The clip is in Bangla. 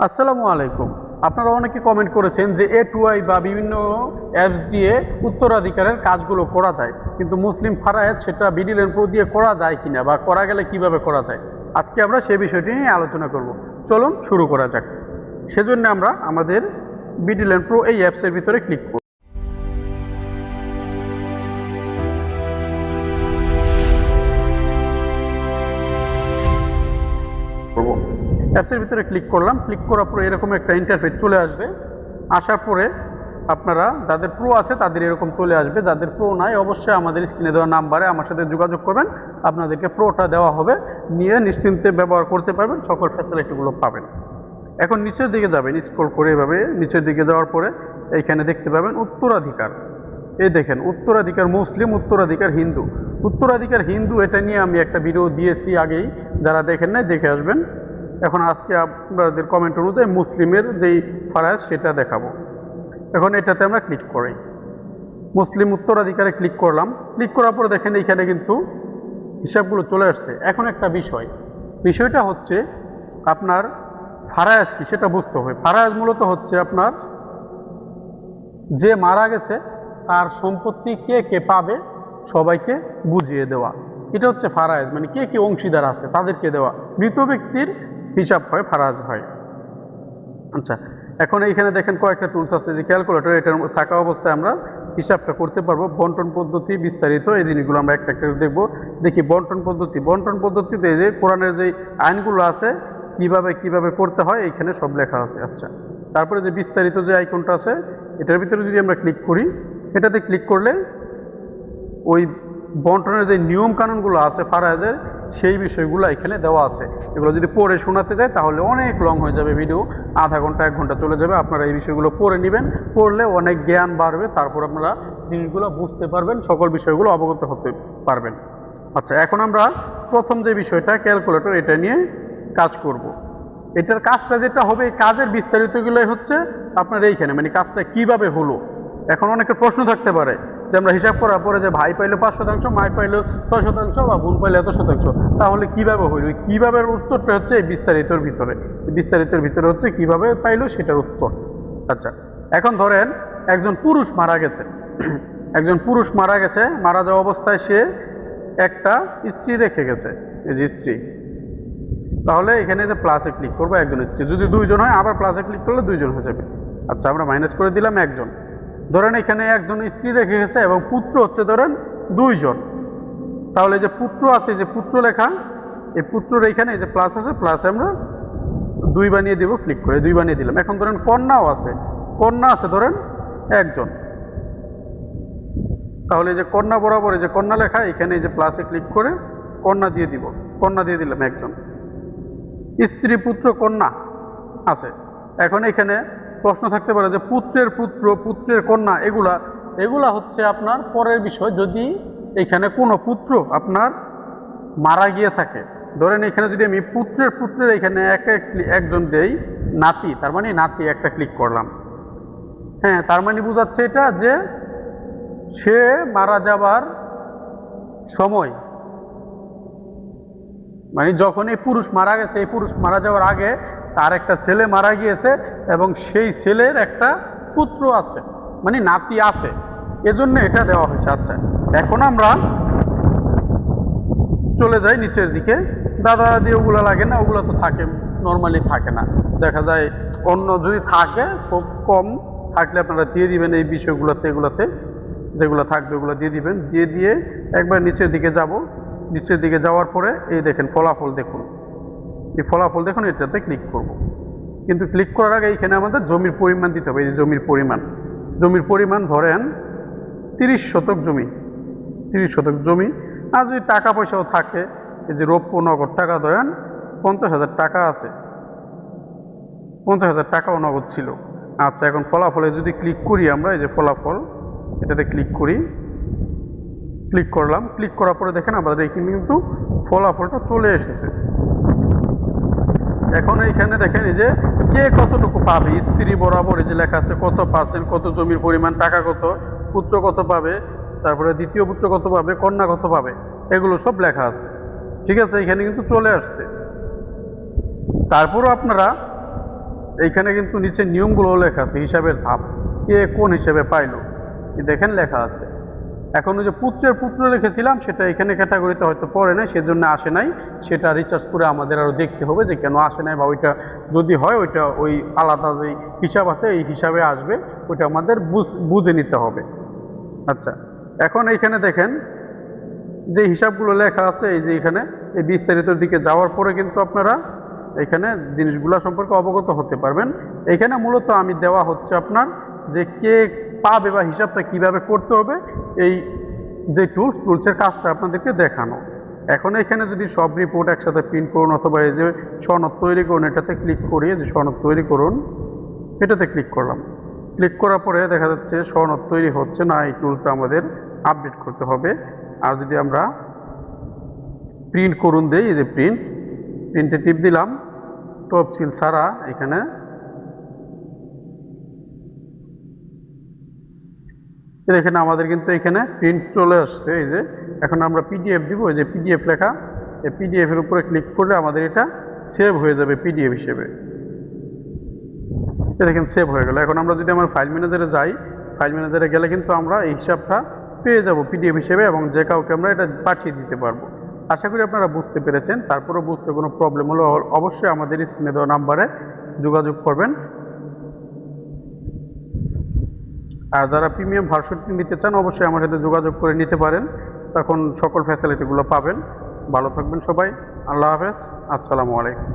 আসসালামু আলাইকুম। আপনারা অনেকে কমেন্ট করেছেন যে A2I বা বিভিন্ন অ্যাপস দিয়ে উত্তরাধিকারের কাজগুলো করা যায়, কিন্তু মুসলিম ফারায়েজ সেটা বিডিএল প্রো দিয়ে করা যায় কিনা বা করা গেলে কিভাবে করা যায়, আজকে আমরা সেই বিষয়টি নিয়ে আলোচনা করব। চলুন শুরু করা যাক। সেজন্য আমরা আমাদের বিডিএল প্রো এই অ্যাপসের ভিতরে ক্লিক করব। অ্যাপসের ভিতরে ক্লিক করলাম। ক্লিক করার পরে এরকম একটা ইন্টারফেস চলে আসবে। আসার পরে আপনারা যাদের প্রো আছে তাদের এরকম চলে আসবে, যাদের প্রো নাই অবশ্যই আমাদের স্ক্রিনে দেওয়া নাম্বারে আমার সাথে যোগাযোগ করবেন, আপনাদেরকে প্রোটা দেওয়া হবে, নিয়ে নিশ্চিন্তে ব্যবহার করতে পারবেন, সকল ফ্যাসিলিটিগুলো পাবেন। এখন নিচের দিকে যাবেন, স্ক্রল করে এভাবে নিচের দিকে যাওয়ার পরে এইখানে দেখতে পাবেন উত্তরাধিকার। এই দেখেন উত্তরাধিকার মুসলিম, উত্তরাধিকার হিন্দু। উত্তরাধিকার হিন্দু এটা নিয়ে আমি একটা ভিডিও দিয়েছি আগেই, যারা দেখেন নাই দেখে আসবেন। এখন আজকে আপনাদের কমেন্ট অনুযায়ী মুসলিমের যেই ফারাজ সেটা দেখাবো। এখন এটাতে আমরা ক্লিক করি, মুসলিম উত্তরাধিকারে ক্লিক করলাম। ক্লিক করার পরে দেখেন এইখানে কিন্তু হিসাবগুলো চলে আসছে। এখন একটা বিষয়টা হচ্ছে আপনার ফারাজ কি সেটা বুঝতে হবে। ফারাজ মূলত হচ্ছে আপনার যে মারা গেছে তার সম্পত্তি কে কে পাবে সবাইকে বুঝিয়ে দেওয়া, এটা হচ্ছে ফারাজ, মানে কে কে অংশীদার আছে তাদেরকে দেওয়া। মৃত ব্যক্তির হিসাব হয়, ফারাজ হয়। আচ্ছা, এখন এইখানে দেখেন কয়েকটা টুলস আছে, যে ক্যালকুলেটর, এটার থাকা অবস্থায় আমরা হিসাবটা করতে পারবো। বন্টন পদ্ধতি, বিস্তারিত এই জিনিসগুলো আমরা একটা একটা দেখবো। দেখি বন্টন পদ্ধতিতে যে কোরআনের যে আইনগুলো আছে কিভাবে করতে হয় এইখানে সব লেখা আছে। আচ্ছা, তারপরে যে বিস্তারিত যে আইকনটা আছে এটার ভিতরে যদি আমরা ক্লিক করি, এটাতে ক্লিক করলে ওই বন্টনের যে নিয়ম কানুনগুলো আছে ফারাজের, সেই বিষয়গুলো এখানে দেওয়া আছে। এগুলো যদি পড়ে শোনাতে যায় তাহলে অনেক লং হয়ে যাবে ভিডিও, আধা ঘন্টা 1 ঘন্টা চলে যাবে। আপনারা এই বিষয়গুলো পড়ে নেবেন, পড়লে অনেক জ্ঞান বাড়বে, তারপর আপনারা জিনিসগুলো বুঝতে পারবেন, সকল বিষয়গুলো অবগত হতে পারবেন। আচ্ছা, এখন আমরা প্রথম যে বিষয়টা ক্যালকুলেটর, এটা নিয়ে কাজ করব। এটার কাজটা যেটা হবে, এই কাজের বিস্তারিতগুলোই হচ্ছে আপনার এইখানে, মানে কাজটা কিভাবে হলো। এখন অনেকের প্রশ্ন থাকতে পারে যে আমরা হিসাব করার পরে যে ভাই পাইলো 5%, মাই পাইলো 6% বা বোন পাইলো এত শতাংশ, তাহলে কিভাবে হইল? কিভাবে উত্তরটা হচ্ছে এই বিস্তারিতর ভিতরে হচ্ছে কিভাবে পাইলো সেটার উত্তর। আচ্ছা, এখন ধরেন একজন পুরুষ মারা গেছে মারা যাওয়া অবস্থায় সে একটা স্ত্রী রেখে গেছে, এই যে স্ত্রী। তাহলে এখানে যে প্লাসে ক্লিক করবো, একজন স্ত্রী। যদি 2 জন হয় আবার প্লাসে ক্লিক করলে 2 জন হয়ে যাবে। আচ্ছা, আমরা মাইনাস করে দিলাম 1 জন। ধরেন এখানে একজন স্ত্রী রেখে গেছে এবং পুত্র হচ্ছে ধরেন 2 জন। তাহলে যে পুত্র আছে, যে পুত্র লেখা, এই পুত্রের এইখানে এই যে প্লাস আছে, প্লাসে আমরা 2 বানিয়ে দেবো, ক্লিক করে 2 বানিয়ে দিলাম। এখন ধরেন কন্যা আছে ধরেন 1 জন। তাহলে এই যে কন্যা বরাবর এই যে কন্যা লেখা, এখানে এই যে প্লাসে ক্লিক করে কন্যা দিয়ে দিলাম 1 জন। স্ত্রী, পুত্র, কন্যা আছে। এখন এখানে প্রশ্ন থাকতে পারে যে পুত্রের কন্যা, এগুলা হচ্ছে আপনার পরের বিষয়। যদি এখানে কোনো পুত্র আপনার মারা গিয়ে থাকে, ধরেন এখানে যদি আমি পুত্রের এখানে একজন দেই নাতি, তার মানে নাতি একটা ক্লিক করলাম। হ্যাঁ, তার মানে বোঝাচ্ছে এটা যে সে মারা যাবার সময়, মানে যখন এই পুরুষ মারা গেছে, এই পুরুষ মারা যাওয়ার আগে তার একটা ছেলে মারা গিয়েছে এবং সেই ছেলের একটা পুত্র আছে, মানে নাতি আছে, এজন্য এটা দেওয়া হয়েছে। আচ্ছা, এখন আমরা চলে যাই নিচের দিকে। দাদা দাদি ওগুলো লাগে না, ওগুলো তো থাকে, নর্মালি থাকে না, দেখা যায় অন্য যদি থাকে খুব কম থাকলে আপনারা দিয়ে দিবেন এই বিষয়গুলোতে, এগুলোতে যেগুলো থাকবে ওগুলো দিয়ে দিবেন। দিয়ে একবার নিচের দিকে যাব। নিচের দিকে যাওয়ার পরে এই দেখেন ফলাফল দেখুন, এই ফলাফল দেখুন, এটাতে ক্লিক করব। কিন্তু ক্লিক করার আগে এখানে আমাদের জমির পরিমাণ দিতে হবে। এই যে জমির পরিমাণ ধরেন 30 শতক জমি। আর যদি টাকা পয়সাও থাকে, এই যে রৌপ্য নগদ টাকা ধরেন 50,000 টাকা আছে, 50,000 টাকাও নগদ ছিল। আচ্ছা, এখন ফলাফলে যদি ক্লিক করি আমরা, এই যে ফলাফল, এটাতে ক্লিক করলাম। ক্লিক করার পরে দেখেন আমাদের এখানে কিন্তু ফলাফলটা চলে এসেছে। এখন এইখানে দেখেন এই যে কে কতটুকু পাবে, স্ত্রী বরাবর এই যে লেখা আছে কত পার্সেন্ট, কত জমির পরিমাণ, টাকা কত, পুত্র কত পাবে, তারপরে দ্বিতীয় পুত্র কত পাবে, কন্যা কত পাবে, এগুলো সব লেখা আছে। ঠিক আছে, এখানে কিন্তু চলে আসছে। তারপরও আপনারা এইখানে কিন্তু নিচে নিয়মগুলো লেখা আছে, হিসাবের ধাপ, কে কোন হিসেবে পাইলো দেখেন লেখা আছে। এখন ওই যে পুত্রের পুত্র লিখেছিলাম সেটা এখানে ক্যাটাগরিতে হয়তো পড়ে নাই, সেজন্য আসে নাই। সেটা রিচার্জ করে আমাদের আরও দেখতে হবে যে কেন আসে নাই, বা ওইটা যদি হয় ওইটা ওই আলাদা যে হিসাব আছে এই হিসাবে আসবে, ওইটা আমাদের বুঝে নিতে হবে। আচ্ছা, এখন এইখানে দেখেন যে হিসাবগুলো লেখা আছে, এই যে এখানে এই বিস্তারিত দিকে যাওয়ার পরে কিন্তু আপনারা এখানে জিনিসগুলো সম্পর্কে অবগত হতে পারবেন। এখানে মূলত আমি দেওয়া হচ্ছে আপনার যে কে পাবে বা হিসাবটা কিভাবে করতে হবে, এই যে টুলসের কাজটা আপনাদেরকে দেখানো। এখন এখানে যদি সব রিপোর্ট একসাথে প্রিন্ট করুন, অথবা এই যে সনদ তৈরি করুন, এটাতে ক্লিক করি, যে সনদ তৈরি করুন এটাতে ক্লিক করলাম। ক্লিক করার পরে দেখা যাচ্ছে সনদ তৈরি হচ্ছে না, এই টুলটা আমাদের আপডেট করতে হবে। আর যদি আমরা প্রিন্ট করুন দেই, এই যে প্রিন্টে টিপ দিলাম, তফসিল ছাড়া এখানে দেখেন আমাদের কিন্তু এখানে প্রিন্ট চলে আসছে। এই যে এখন আমরা পিডিএফ দিব, এই যে পিডিএফ লেখা, এই পিডিএফ এর উপরে ক্লিক করলে আমাদের এটা সেভ হয়ে যাবে পিডিএফ হিসেবে। দেখেন সেভ হয়ে গেল। এখন আমরা যদি আমার ফাইল ম্যানেজারে যাই, ফাইল ম্যানেজারে গেলে কিন্তু আমরা এই হিসাবটা পেয়ে যাব পিডিএফ হিসেবে, এবং যে কাউকে আমরা এটা পাঠিয়ে দিতে পারবো। আশা করি আপনারা বুঝতে পেরেছেন। তারপরেও বুঝতে কোনো প্রবলেম হলে অবশ্যই আমাদের স্ক্রিনে দেওয়া নাম্বারে যোগাযোগ করবেন। আর যারা প্রিমিয়াম ভার্সনটি নিতে চান অবশ্যই আমার সাথে যোগাযোগ করে নিতে পারেন, তখন সকল ফ্যাসিলিটিগুলো পাবেন। ভালো থাকবেন সবাই, আল্লাহ হাফেজ, আসসালামু আলাইকুম।